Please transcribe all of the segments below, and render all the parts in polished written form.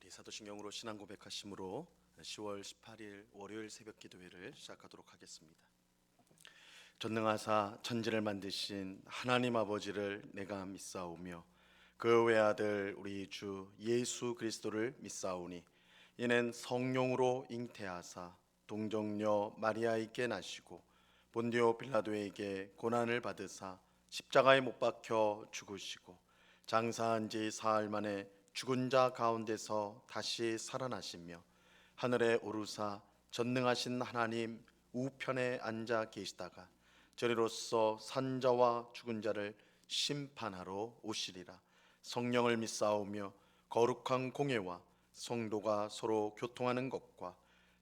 사도신경으로 신앙 고백하심으로 10월 18일 월요일 새벽 기도회를 시작하도록 하겠습니다. 전능하사 천지를 만드신 하나님 아버지를 내가 믿사오며 그 외아들 우리 주 예수 그리스도를 믿사오니 이는 성령으로 잉태하사 동정녀 마리아에게 나시고 본디오 빌라도에게 고난을 받으사 십자가에 못 박혀 죽으시고 장사한 지 사흘 만에 죽은 자 가운데서 다시 살아나시며 하늘에 오르사 전능하신 하나님 우편에 앉아 계시다가 저리로서 산 자와 죽은 자를 심판하러 오시리라. 성령을 믿사오며 거룩한 공예와 성도가 서로 교통하는 것과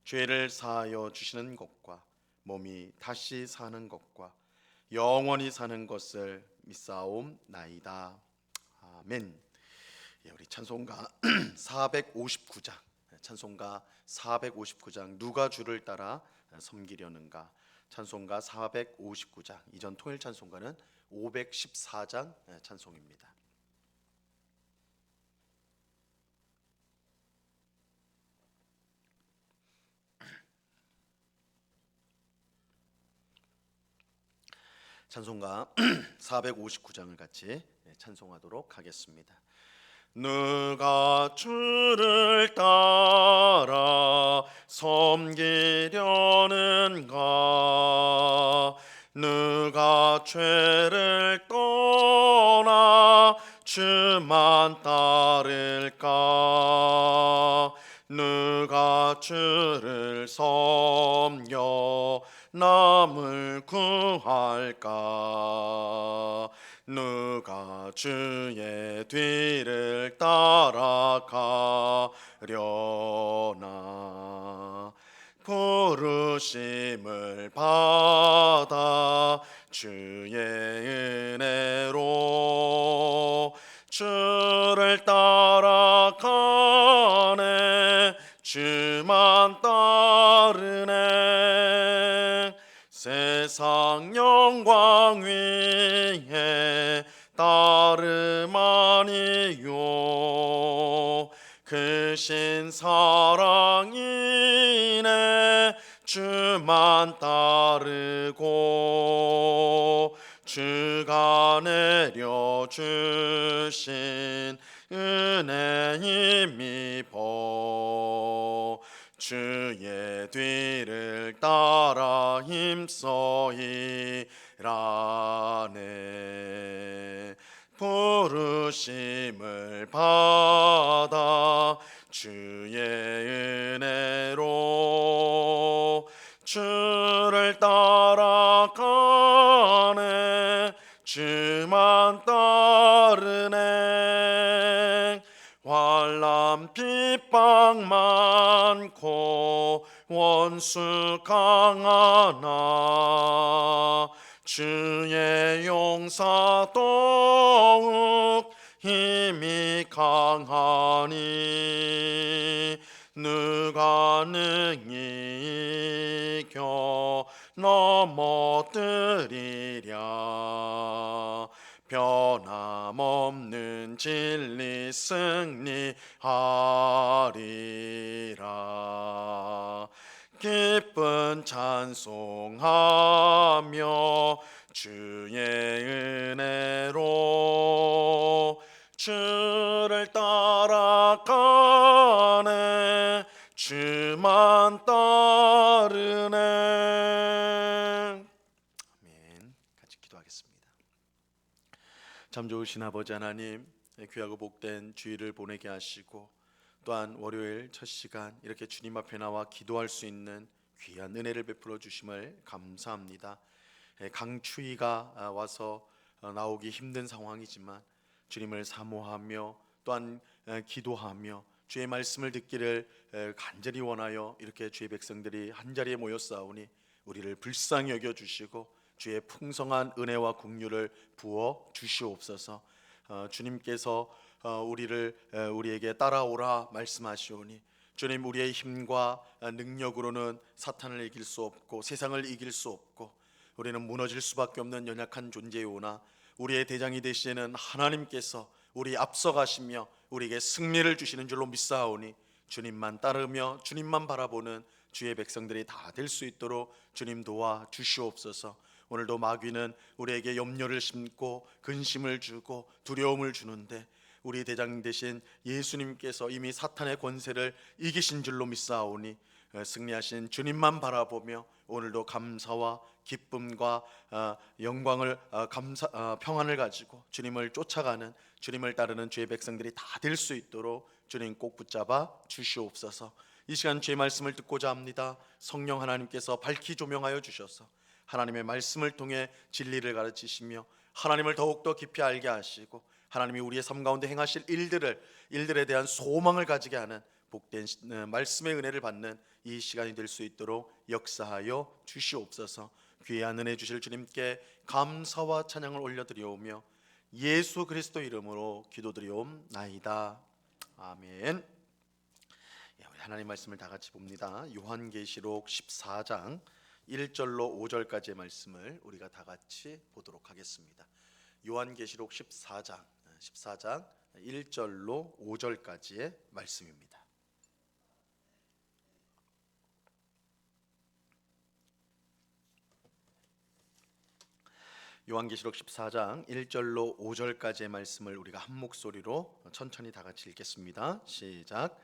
죄를 사하여 주시는 것과 몸이 다시 사는 것과 영원히 사는 것을 믿사옵나이다. 아멘. 우리 찬송가 459장, 찬송가 459장 누가 주를 따라 섬기려는가, 찬송가 459장, 이전 통일 찬송가는 514장 찬송입니다. 찬송가 459장을 같이 찬송하도록 하겠습니다. 누가 주를 따라 섬기려는가, 누가 죄를 떠나 주만 따를까, 누가 주를 섬겨 남을 구할까, 누가 주의 뒤를 따라가려나, 부르심을 받아 주의 은혜로 주를 따라가네, 주만 따르네. 세상 영광 위에 따름 아니요, 그 신 사랑이네, 주만 따르고 주가 내려주신 은혜 힘입어 주의 뒤를 따라 힘써 일하네. 부르심을 받아 주의 은혜로 주를 따라가네, 주만 따르네. 환난 핍박 많고 원수 강하나 주의 용사 더욱 힘이 강하니, 누가 능히 이겨 넘어뜨리랴. 변함없는 진리 승리하리라. 기쁜 찬송하며 주의 은혜로 주를 따라가네, 주만 따르네. 아멘. 같이 기도하겠습니다. 참 좋으신 아버지 하나님, 귀하고 복된 주일을 보내게 하시고 또한 월요일 첫 시간 이렇게 주님 앞에 나와 기도할 수 있는 귀한 은혜를 베풀어 주심을 감사합니다. 강추위가 와서 나오기 힘든 상황이지만 주님을 사모하며 또한 기도하며 주의 말씀을 듣기를 간절히 원하여 이렇게 주의 백성들이 한자리에 모였사오니 우리를 불쌍히 여겨주시고 주의 풍성한 은혜와 긍휼을 부어 주시옵소서. 주님께서 우리에게 따라오라 말씀하시오니 주님, 우리의 힘과 능력으로는 사탄을 이길 수 없고 세상을 이길 수 없고 우리는 무너질 수밖에 없는 연약한 존재이오나 우리의 대장이 되시는 하나님께서 우리 앞서가시며 우리에게 승리를 주시는 줄로 믿사오니 주님만 따르며 주님만 바라보는 주의 백성들이 다 될 수 있도록 주님 도와 주시옵소서. 오늘도 마귀는 우리에게 염려를 심고 근심을 주고 두려움을 주는데 우리 대장 되신 예수님께서 이미 사탄의 권세를 이기신 줄로 믿사오니 승리하신 주님만 바라보며 오늘도 감사와 기쁨과 영광을 평안을 가지고 주님을 쫓아가는 주님을 따르는 주의 백성들이 다 될 수 있도록 주님 꼭 붙잡아 주시옵소서. 이 시간 주의 말씀을 듣고자 합니다. 성령 하나님께서 밝히 조명하여 주셔서 하나님의 말씀을 통해 진리를 가르치시며 하나님을 더욱더 깊이 알게 하시고 하나님이 우리의 삶 가운데 행하실 일들에 대한 소망을 가지게 하는 복된 말씀의 은혜를 받는 이 시간이 될 수 있도록 역사하여 주시옵소서. 귀한 은혜 주실 주님께 감사와 찬양을 올려드리오며 예수 그리스도 이름으로 기도드리옵나이다. 아멘. 우리 하나님 말씀을 다 같이 봅니다. 요한계시록 14장 1절로 5절까지의 말씀을 우리가 다 같이 보도록 하겠습니다. 요한계시록 14장 1절로 5절까지의 말씀입니다. 요한계시록 14장 1절로 5절까지의 말씀을 우리가 한 목소리로 천천히 다 같이 읽겠습니다. 시작.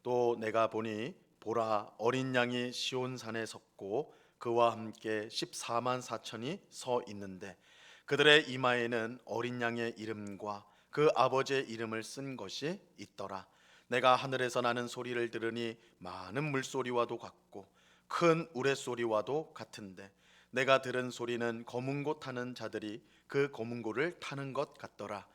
또 내가 보니 보라 어린 양이 시온산에 섰고 그와 함께 14만 4천이 서 있는데 그들의 이마에는 어린 양의 이름과 그 아버지의 이름을 쓴 것이 있더라. 내가 하늘에서 나는 소리를 들으니 많은 물소리와도 같고 큰 우레소리와도 같은데 내가 들은 소리는 검은 고 타는 자들이 그 검은 고를 타는 것 같더라.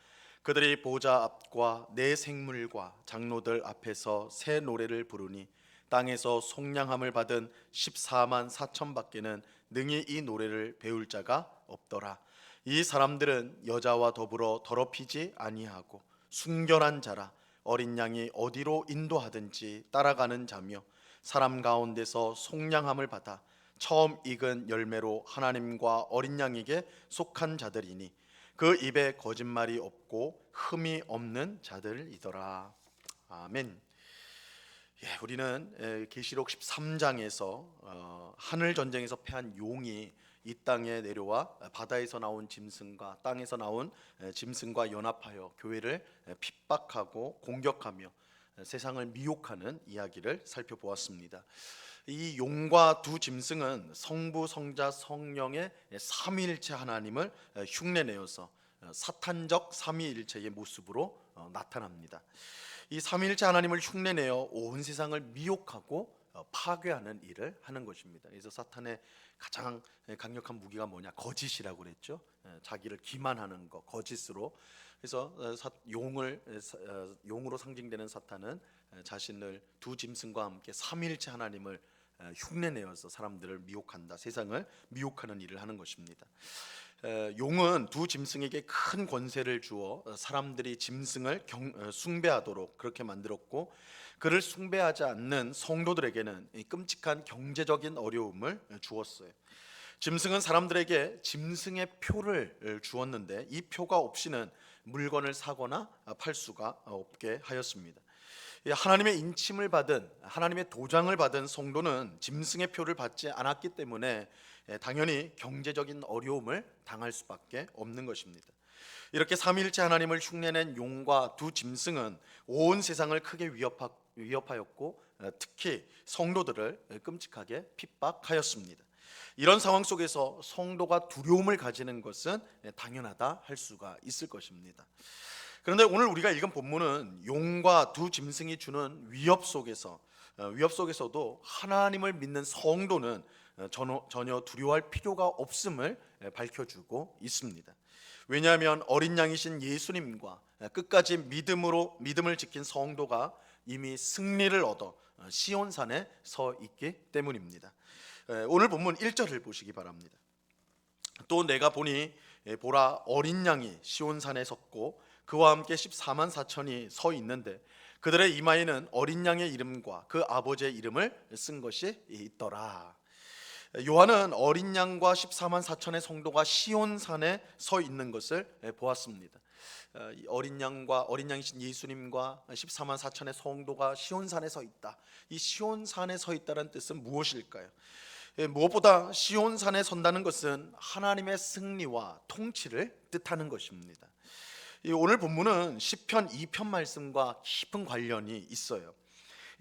그들이 보좌 앞과 네 생물과 장로들 앞에서 새 노래를 부르니 땅에서 속량함을 받은 14만 4천 밖에는 능히 이 노래를 배울 자가 없더라. 이 사람들은 여자와 더불어 더럽히지 아니하고 순결한 자라. 어린 양이 어디로 인도하든지 따라가는 자며 사람 가운데서 속량함을 받아 처음 익은 열매로 하나님과 어린 양에게 속한 자들이니 그 입에 거짓말이 없고 흠이 없는 자들이더라. 아멘. 우리는 계시록 13장에서 하늘 전쟁에서 패한 용이 이 땅에 내려와 바다에서 나온 짐승과 땅에서 나온 짐승과 연합하여 교회를 핍박하고 공격하며 세상을 미혹하는 이야기를 살펴보았습니다. 이 용과 두 짐승은 성부, 성자, 성령의 삼위일체 하나님을 흉내내어서 사탄적 삼위일체의 모습으로 나타납니다. 이 삼위일체 하나님을 흉내내어 온 세상을 미혹하고 파괴하는 일을 하는 것입니다. 그래서 사탄의 가장 강력한 무기가 뭐냐? 거짓이라고 그랬죠. 자기를 기만하는 것, 거짓으로. 그래서 용으로 상징되는 사탄은 자신을 두 짐승과 함께 삼위일체 하나님을 흉내내어서 사람들을 미혹한다, 세상을 미혹하는 일을 하는 것입니다. 용은 두 짐승에게 큰 권세를 주어 사람들이 짐승을 숭배하도록 그렇게 만들었고, 그를 숭배하지 않는 성도들에게는 끔찍한 경제적인 어려움을 주었어요. 짐승은 사람들에게 짐승의 표를 주었는데 이 표가 없이는 물건을 사거나 팔 수가 없게 하였습니다. 하나님의 인침을 받은, 하나님의 도장을 받은 성도는 짐승의 표를 받지 않았기 때문에 당연히 경제적인 어려움을 당할 수밖에 없는 것입니다. 이렇게 삼위일체 하나님을 흉내낸 용과 두 짐승은 온 세상을 크게 위협하였고 특히 성도들을 끔찍하게 핍박하였습니다. 이런 상황 속에서 성도가 두려움을 가지는 것은 당연하다 할 수가 있을 것입니다. 그런데 오늘 우리가 읽은 본문은 용과 두 짐승이 주는 위협 속에서도 하나님을 믿는 성도는 전혀 두려워할 필요가 없음을 밝혀주고 있습니다. 왜냐하면 어린 양이신 예수님과 끝까지 믿음을 지킨 성도가 이미 승리를 얻어 시온산에 서 있기 때문입니다. 오늘 본문 1절을 보시기 바랍니다. 또 내가 보니 보라 어린 양이 시온산에 섰고 그와 함께 14만 4천이 서 있는데 그들의 이마에는 어린 양의 이름과 그 아버지의 이름을 쓴 것이 있더라. 요한은 어린 양과 14만 4천의 성도가 시온산에 서 있는 것을 보았습니다. 이 어린 양이신 예수님과 14만 4천의 성도가 시온산에 서 있다. 이 시온산에 서 있다는 뜻은 무엇일까요? 무엇보다 시온산에 선다는 것은 하나님의 승리와 통치를 뜻하는 것입니다. 오늘 본문은 시편 2편 말씀과 깊은 관련이 있어요.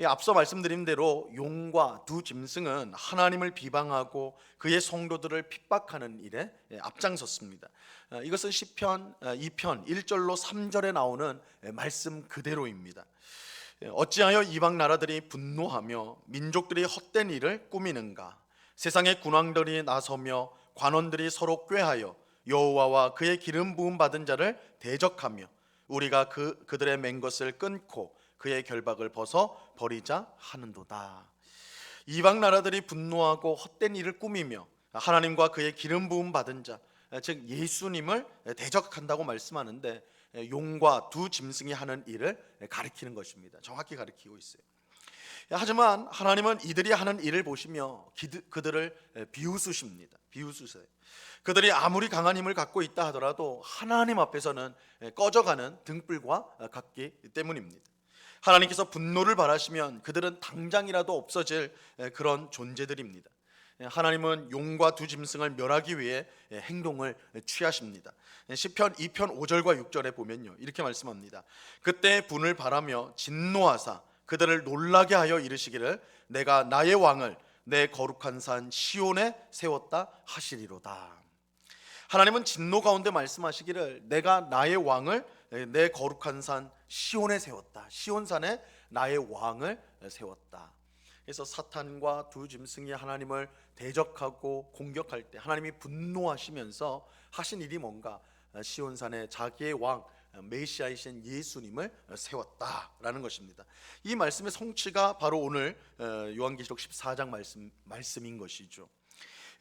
앞서 말씀드린 대로 용과 두 짐승은 하나님을 비방하고 그의 성도들을 핍박하는 일에 앞장섰습니다. 이것은 시편 2편 1절로 3절에 나오는 말씀 그대로입니다. 어찌하여 이방 나라들이 분노하며 민족들이 헛된 일을 꾸미는가? 세상의 군왕들이 나서며 관원들이 서로 꾀하여 여호와와 그의 기름 부음 받은 자를 대적하며 우리가 그들의 맹 것을 끊고 그의 결박을 벗어 버리자 하는도다. 이방 나라들이 분노하고 헛된 일을 꾸미며 하나님과 그의 기름 부음 받은 자, 즉 예수님을 대적한다고 말씀하는데 용과 두 짐승이 하는 일을 가리키는 것입니다. 정확히 가리키고 있어요. 하지만 하나님은 이들이 하는 일을 보시며 그들을 비웃으십니다. 비웃으세요. 그들이 아무리 강한 힘을 갖고 있다 하더라도 하나님 앞에서는 꺼져가는 등불과 같기 때문입니다. 하나님께서 분노를 발하시면 그들은 당장이라도 없어질 그런 존재들입니다. 하나님은 용과 두 짐승을 멸하기 위해 행동을 취하십니다. 시편 2편 5절과 6절에 보면요, 이렇게 말씀합니다. 그때 분을 발하며 진노하사 그들을 놀라게 하여 이르시기를 내가 나의 왕을 내 거룩한 산 시온에 세웠다 하시리로다. 하나님은 진노 가운데 말씀하시기를 내가 나의 왕을 내 거룩한 산 시온에 세웠다. 시온산에 나의 왕을 세웠다. 그래서 사탄과 두 짐승이 하나님을 대적하고 공격할 때 하나님이 분노하시면서 하신 일이 뭔가? 시온산에 자기의 왕 메시아이신 예수님을 세웠다라는 것입니다. 이 말씀의 성취가 바로 오늘 요한계시록 14장 말씀인 것이죠.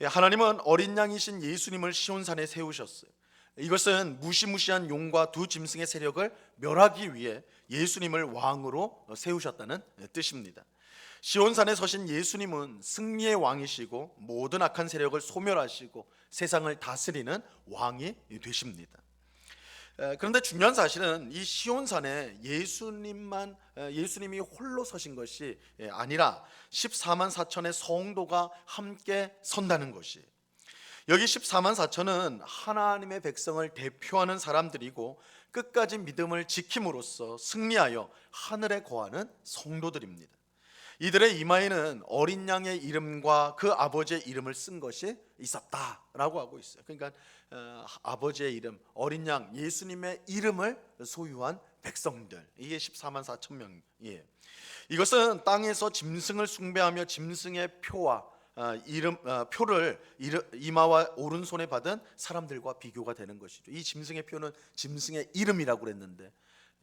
하나님은 어린 양이신 예수님을 시온산에 세우셨어요. 이것은 무시무시한 용과 두 짐승의 세력을 멸하기 위해 예수님을 왕으로 세우셨다는 뜻입니다. 시온산에 서신 예수님은 승리의 왕이시고 모든 악한 세력을 소멸하시고 세상을 다스리는 왕이 되십니다. 그런데 중요한 사실은 이 시온산에 예수님이 홀로 서신 것이 아니라 14만 4천의 성도가 함께 선다는 것이. 여기 14만 4천은 하나님의 백성을 대표하는 사람들이고 끝까지 믿음을 지킴으로써 승리하여 하늘에 거하는 성도들입니다. 이들의 이마에는 어린 양의 이름과 그 아버지의 이름을 쓴 것이 있었다라고 하고 있어요. 그러니까 아버지의 이름, 어린 양 예수님의 이름을 소유한 백성들, 이게 14만 4천 명이에요. 이것은 땅에서 짐승을 숭배하며 짐승의 표와 표를 이마와 오른손에 받은 사람들과 비교가 되는 것이죠. 이 짐승의 표는 짐승의 이름이라고 그랬는데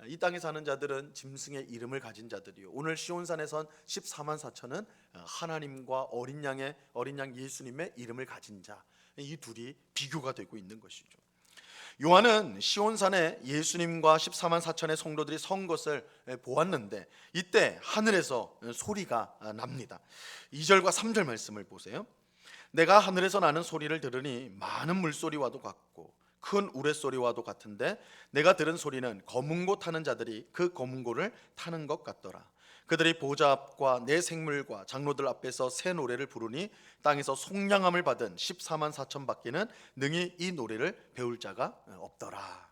이 땅에 사는 자들은 짐승의 이름을 가진 자들이요. 오늘 시온산에 선 14만 4천은 하나님과 어린 양 예수님의 이름을 가진 자, 이 둘이 비교가 되고 있는 것이죠. 요한은 시온산에 예수님과 14만 4천의 성도들이 선 것을 보았는데 이때 하늘에서 소리가 납니다. 2절과 3절 말씀을 보세요. 내가 하늘에서 나는 소리를 들으니 많은 물소리와도 같고 큰 우레소리와도 같은데 내가 들은 소리는 검은고 타는 자들이 그 검은고를 타는 것 같더라. 그들이 보좌 앞과 내 생물과 장로들 앞에서 새 노래를 부르니 땅에서 속량함을 받은 14만 4천 밖에는 능히 이 노래를 배울 자가 없더라.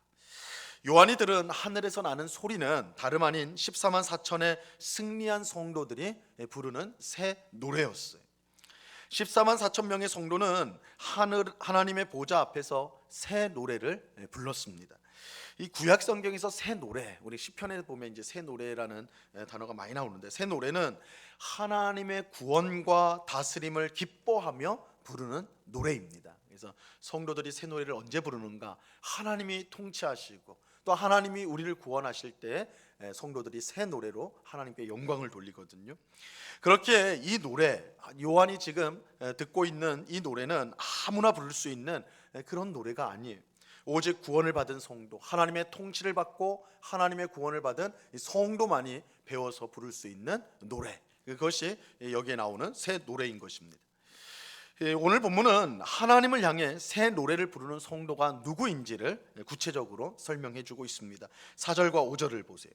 요한이 들은 하늘에서 나는 소리는 다름 아닌 14만 4천의 승리한 성도들이 부르는 새 노래였어요. 14만 4천 명의 성도는 하나님의 보좌 앞에서 새 노래를 불렀습니다. 이 구약 성경에서 새 노래, 우리 시편에 보면 이제 새 노래라는 단어가 많이 나오는데 새 노래는 하나님의 구원과 다스림을 기뻐하며 부르는 노래입니다. 그래서 성도들이 새 노래를 언제 부르는가? 하나님이 통치하시고 또 하나님이 우리를 구원하실 때 성도들이 새 노래로 하나님께 영광을 돌리거든요. 그렇게 이 노래, 요한이 지금 듣고 있는 이 노래는 아무나 부를 수 있는 그런 노래가 아니에요. 오직 구원을 받은 성도, 하나님의 통치를 받고 하나님의 구원을 받은 성도만이 배워서 부를 수 있는 노래, 그것이 여기에 나오는 새 노래인 것입니다. 오늘 본문은 하나님을 향해 새 노래를 부르는 성도가 누구인지를 구체적으로 설명해 주고 있습니다. 4절과 5절을 보세요.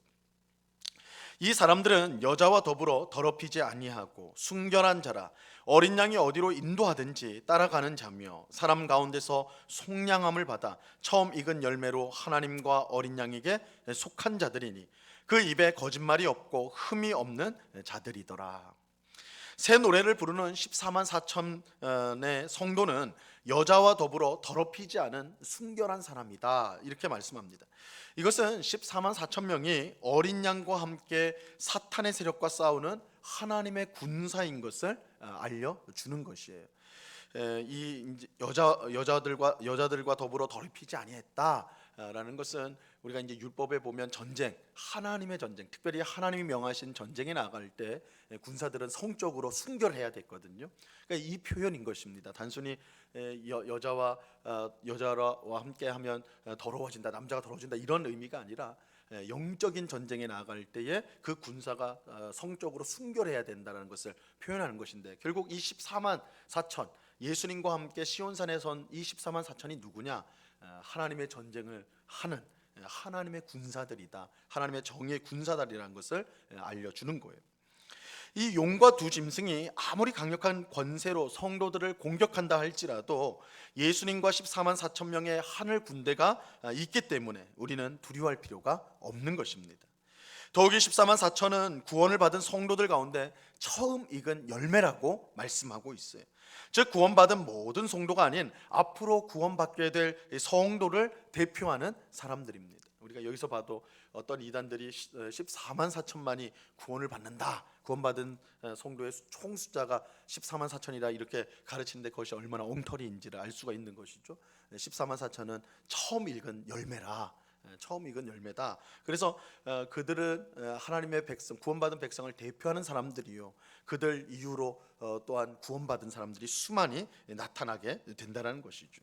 이 사람들은 여자와 더불어 더럽히지 아니하고 순결한 자라, 어린 양이 어디로 인도하든지 따라가는 자며, 사람 가운데서 속량함을 받아 처음 익은 열매로 하나님과 어린 양에게 속한 자들이니 그 입에 거짓말이 없고 흠이 없는 자들이더라. 새 노래를 부르는 14만 4천의 성도는 여자와 더불어 더럽히지 않은 순결한 사람이다, 이렇게 말씀합니다. 이것은 14만 4천 명이 어린 양과 함께 사탄의 세력과 싸우는 하나님의 군사인 것을 알려주는 것이에요. 이 여자들과 더불어 더럽히지 아니했다라는 것은 우리가 이제 율법에 보면 전쟁, 하나님의 전쟁, 특별히 하나님이 명하신 전쟁에 나갈 때 군사들은 성적으로 순결해야 됐거든요. 그러니까 이 표현인 것입니다. 단순히 여자와 함께하면 더러워진다, 남자가 더러워진다, 이런 의미가 아니라 영적인 전쟁에 나갈 때에 그 군사가 성적으로 순결해야 된다는 것을 표현하는 것인데, 결국 이 14만 4천, 예수님과 함께 시온산에 선 이 14만 4천이 누구냐? 하나님의 전쟁을 하는 하나님의 군사들이다, 하나님의 정의의 군사들이라는 것을 알려주는 거예요. 이 용과 두 짐승이 아무리 강력한 권세로 성도들을 공격한다 할지라도 예수님과 14만 4천 명의 하늘 군대가 있기 때문에 우리는 두려워할 필요가 없는 것입니다. 더욱이 14만 4천은 구원을 받은 성도들 가운데 처음 익은 열매라고 말씀하고 있어요. 즉 구원받은 모든 성도가 아닌 앞으로 구원받게 될 성도를 대표하는 사람들입니다. 우리가 여기서 봐도 어떤 이단들이 14만 4천만이 구원을 받는다, 구원받은 성도의 총 숫자가 14만 4천이다 이렇게 가르치는데 그것이 얼마나 엉터리인지를 알 수가 있는 것이죠. 14만 4천은 처음 읽은 열매라, 처음 익은 열매다. 그래서 그들은 하나님의 백성, 구원받은 백성을 대표하는 사람들이요, 그들 이후로 또한 구원받은 사람들이 수많이 나타나게 된다는 것이죠.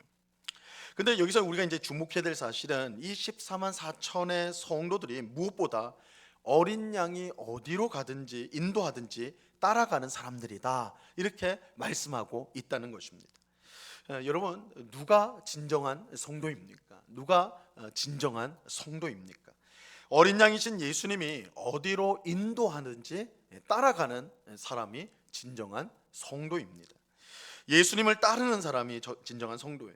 근데 여기서 우리가 이제 주목해야 될 사실은 이 14만 4천의 성도들이 무엇보다 어린 양이 어디로 가든지 인도하든지 따라가는 사람들이다, 이렇게 말씀하고 있다는 것입니다. 여러분, 누가 진정한 성도입니까? 누가 진정한 성도입니까? 어린 양이신 예수님이 어디로 인도하는지 따라가는 사람이 진정한 성도입니다. 예수님을 따르는 사람이 진정한 성도예요.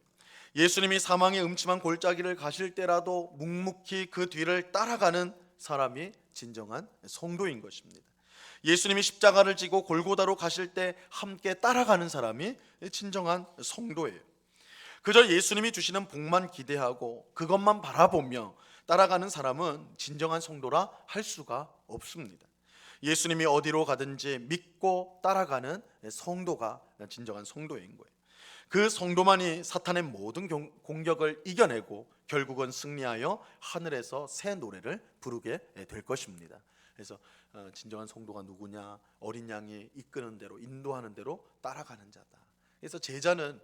예수님이 사망의 음침한 골짜기를 가실 때라도 묵묵히 그 뒤를 따라가는 사람이 진정한 성도인 것입니다. 예수님이 십자가를 지고 골고다로 가실 때 함께 따라가는 사람이 진정한 성도예요. 그저 예수님이 주시는 복만 기대하고 그것만 바라보며 따라가는 사람은 진정한 성도라 할 수가 없습니다. 예수님이 어디로 가든지 믿고 따라가는 성도가 진정한 성도인 거예요. 그 성도만이 사탄의 모든 공격을 이겨내고 결국은 승리하여 하늘에서 새 노래를 부르게 될 것입니다. 그래서 진정한 성도가 누구냐? 어린 양이 이끄는 대로, 인도하는 대로 따라가는 자다. 그래서 제자는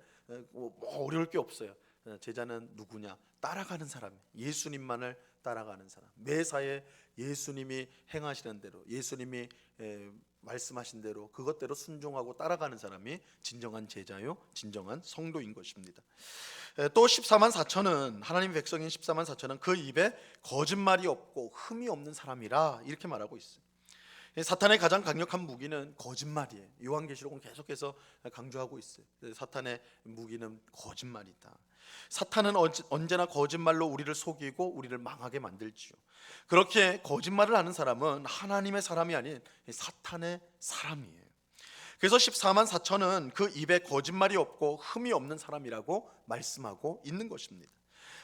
뭐 어려울 게 없어요. 제자는 누구냐? 따라가는 사람, 예수님만을 따라가는 사람. 매사에 예수님이 행하시는 대로, 예수님이 말씀하신 대로 그것대로 순종하고 따라가는 사람이 진정한 제자요, 진정한 성도인 것입니다. 또 14만 4천은, 하나님의 백성인 14만 4천은 그 입에 거짓말이 없고 흠이 없는 사람이라, 이렇게 말하고 있어요. 사탄의 가장 강력한 무기는 거짓말이에요. 요한계시록은 계속해서 강조하고 있어요. 사탄의 무기는 거짓말이다. 사탄은 언제나 거짓말로 우리를 속이고 우리를 망하게 만들지요. 그렇게 거짓말을 하는 사람은 하나님의 사람이 아닌 사탄의 사람이에요. 그래서 14만 4천은 그 입에 거짓말이 없고 흠이 없는 사람이라고 말씀하고 있는 것입니다.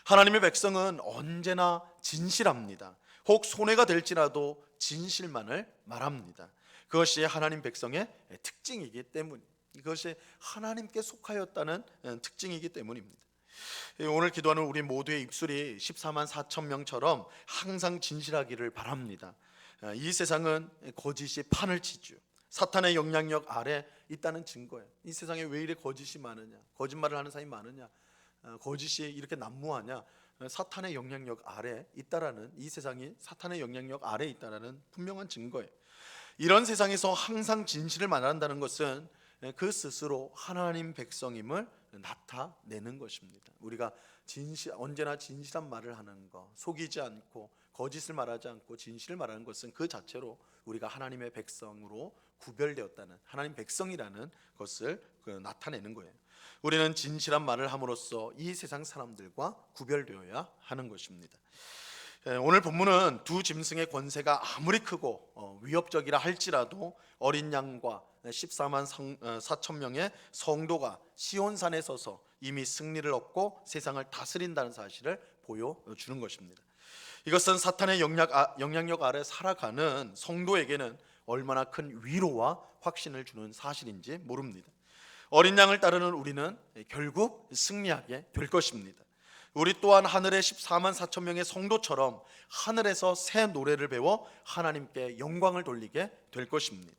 하나님의 백성은 언제나 진실합니다. 혹 손해가 될지라도 진실만을 말합니다. 그것이 하나님 백성의 특징이기 때문, 이것이 하나님께 속하였다는 특징이기 때문입니다. 오늘 기도하는 우리 모두의 입술이 14만 4천 명처럼 항상 진실하기를 바랍니다. 이 세상은 거짓이 판을 치죠. 사탄의 영향력 아래 있다는 증거예요. 이 세상에 왜 이래 거짓이 많으냐, 거짓말을 하는 사람이 많으냐, 거짓이 이렇게 난무하냐, 사탄의 영향력 아래 있다라는, 이 세상이 사탄의 영향력 아래 있다라는 분명한 증거예요. 이런 세상에서 항상 진실을 말한다는 것은 그 스스로 하나님 백성임을 나타내는 것입니다. 우리가 언제나 진실한 말을 하는 것, 속이지 않고 거짓을 말하지 않고 진실을 말하는 것은 그 자체로 우리가 하나님의 백성으로 구별되었다는, 하나님 백성이라는 것을 나타내는 거예요. 우리는 진실한 말을 함으로써 이 세상 사람들과 구별되어야 하는 것입니다. 오늘 본문은 두 짐승의 권세가 아무리 크고 위협적이라 할지라도 어린 양과 14만 4천 명의 성도가 시온산에 서서 이미 승리를 얻고 세상을 다스린다는 사실을 보여주는 것입니다. 이것은 사탄의 영향력 아래 살아가는 성도에게는 얼마나 큰 위로와 확신을 주는 사실인지 모릅니다. 어린 양을 따르는 우리는 결국 승리하게 될 것입니다. 우리 또한 하늘의 14만 4천 명의 성도처럼 하늘에서 새 노래를 배워 하나님께 영광을 돌리게 될 것입니다.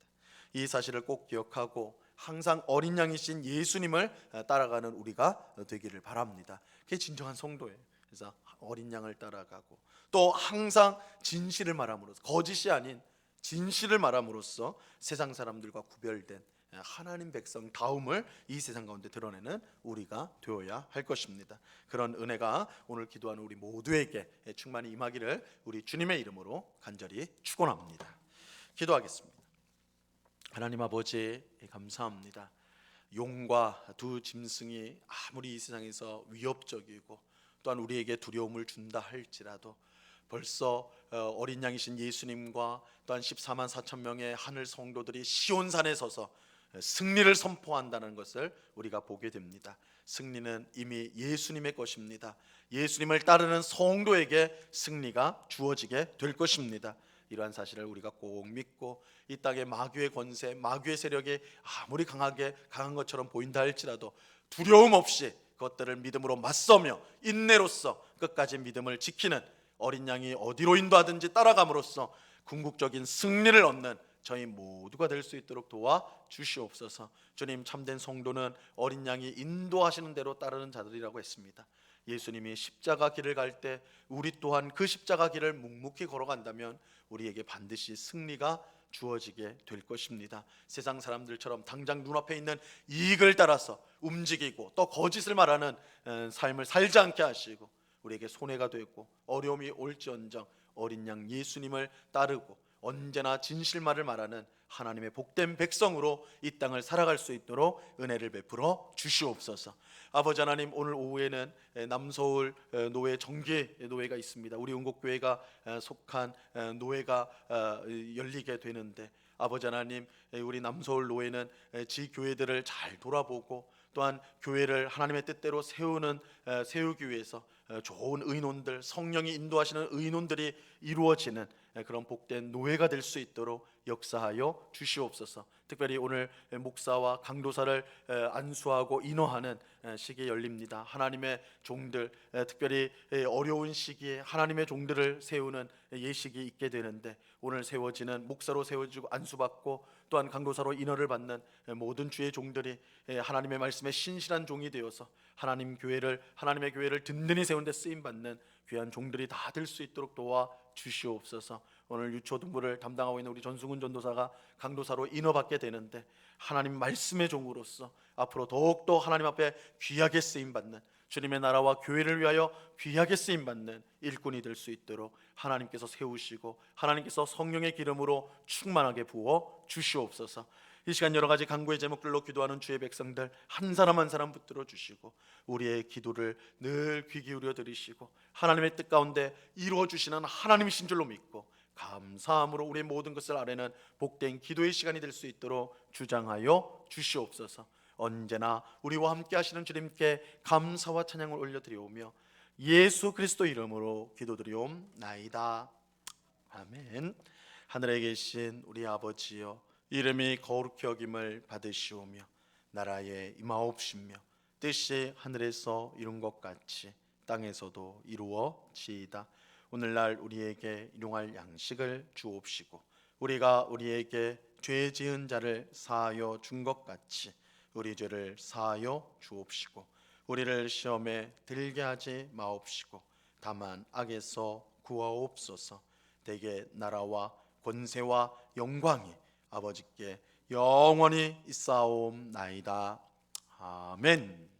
이 사실을 꼭 기억하고 항상 어린 양이신 예수님을 따라가는 우리가 되기를 바랍니다. 그게 진정한 성도예요. 그래서 어린 양을 따라가고 또 항상 진실을 말함으로써, 거짓이 아닌 진실을 말함으로써 세상 사람들과 구별된 하나님 백성 다움을 이 세상 가운데 드러내는 우리가 되어야 할 것입니다. 그런 은혜가 오늘 기도하는 우리 모두에게 충만히 임하기를 우리 주님의 이름으로 간절히 축원합니다. 기도하겠습니다. 하나님 아버지, 감사합니다. 용과 두 짐승이 아무리 이 세상에서 위협적이고 또한 우리에게 두려움을 준다 할지라도 벌써 어린 양이신 예수님과 또한 14만 4천 명의 하늘 성도들이 시온산에 서서 승리를 선포한다는 것을 우리가 보게 됩니다. 승리는 이미 예수님의 것입니다. 예수님을 따르는 성도에게 승리가 주어지게 될 것입니다. 이러한 사실을 우리가 꼭 믿고 이 땅의 마귀의 권세, 마귀의 세력이 아무리 강한 것처럼 보인다 할지라도 두려움 없이 그것들을 믿음으로 맞서며 인내로써 끝까지 믿음을 지키는 어린 양이 어디로 인도하든지 따라감으로써 궁극적인 승리를 얻는 저희 모두가 될 수 있도록 도와주시옵소서. 주님, 참된 성도는 어린 양이 인도하시는 대로 따르는 자들이라고 했습니다. 예수님이 십자가 길을 갈 때 우리 또한 그 십자가 길을 묵묵히 걸어간다면 우리에게 반드시 승리가 주어지게 될 것입니다. 세상 사람들처럼 당장 눈앞에 있는 이익을 따라서 움직이고 또 거짓을 말하는 삶을 살지 않게 하시고 우리에게 손해가 되고 어려움이 올지언정 어린 양 예수님을 따르고 언제나 진실말을 말하는 하나님의 복된 백성으로 이 땅을 살아갈 수 있도록 은혜를 베풀어 주시옵소서. 아버지 하나님, 오늘 오후에는 남서울 노회 정기 노회가 있습니다. 우리 운곡교회가 속한 노회가 열리게 되는데 아버지 하나님, 우리 남서울 노회는 지교회들을 잘 돌아보고 또한 교회를 하나님의 뜻대로 세우기 위해서 좋은 의논들, 성령이 인도하시는 의논들이 이루어지는 그런 복된 노예가 될 수 있도록 역사하여 주시옵소서. 특별히 오늘 목사와 강도사를 안수하고 인허하는 시기에 열립니다. 하나님의 종들, 특별히 어려운 시기에 하나님의 종들을 세우는 예식이 있게 되는데 오늘 세워지는 목사로 세워지고 안수받고 또한 강도사로 인허를 받는 모든 주의 종들이 하나님의 말씀에 신실한 종이 되어서 하나님의 교회를 든든히 세운 데 쓰임 받는 귀한 종들이 다 될 수 있도록 도와 주시옵소서. 오늘 유초등부를 담당하고 있는 우리 전승훈 전도사가 강도사로 인허받게 되는데 하나님 말씀의 종으로서 앞으로 더욱더 하나님 앞에 귀하게 쓰임 받는, 주님의 나라와 교회를 위하여 귀하게 쓰임 받는 일꾼이 될 수 있도록 하나님께서 세우시고 하나님께서 성령의 기름으로 충만하게 부어 주시옵소서. 이 시간 여러 가지 간구의 제목들로 기도하는 주의 백성들 한 사람 한 사람 붙들어 주시고 우리의 기도를 늘 귀 기울여 들으시고 하나님의 뜻 가운데 이루어 주시는 하나님이신 줄로 믿고 감사함으로 우리의 모든 것을 아뢰는 복된 기도의 시간이 될 수 있도록 주장하여 주시옵소서. 언제나 우리와 함께 하시는 주님께 감사와 찬양을 올려드리오며 예수 그리스도 이름으로 기도드리옵나이다. 아멘. 하늘에 계신 우리 아버지여, 이름이 거룩히 여김을 받으시오며 나라에 임하옵시며 뜻이 하늘에서 이룬 것 같이 땅에서도 이루어지이다. 오늘날 우리에게 일용할 양식을 주옵시고 우리가 우리에게 죄 지은 자를 사하여 준 것 같이 우리 죄를 사하여 주옵시고 우리를 시험에 들게 하지 마옵시고 다만 악에서 구하옵소서. 대개 나라와 권세와 영광이 아버지께 영원히 있사옵나이다. 아멘.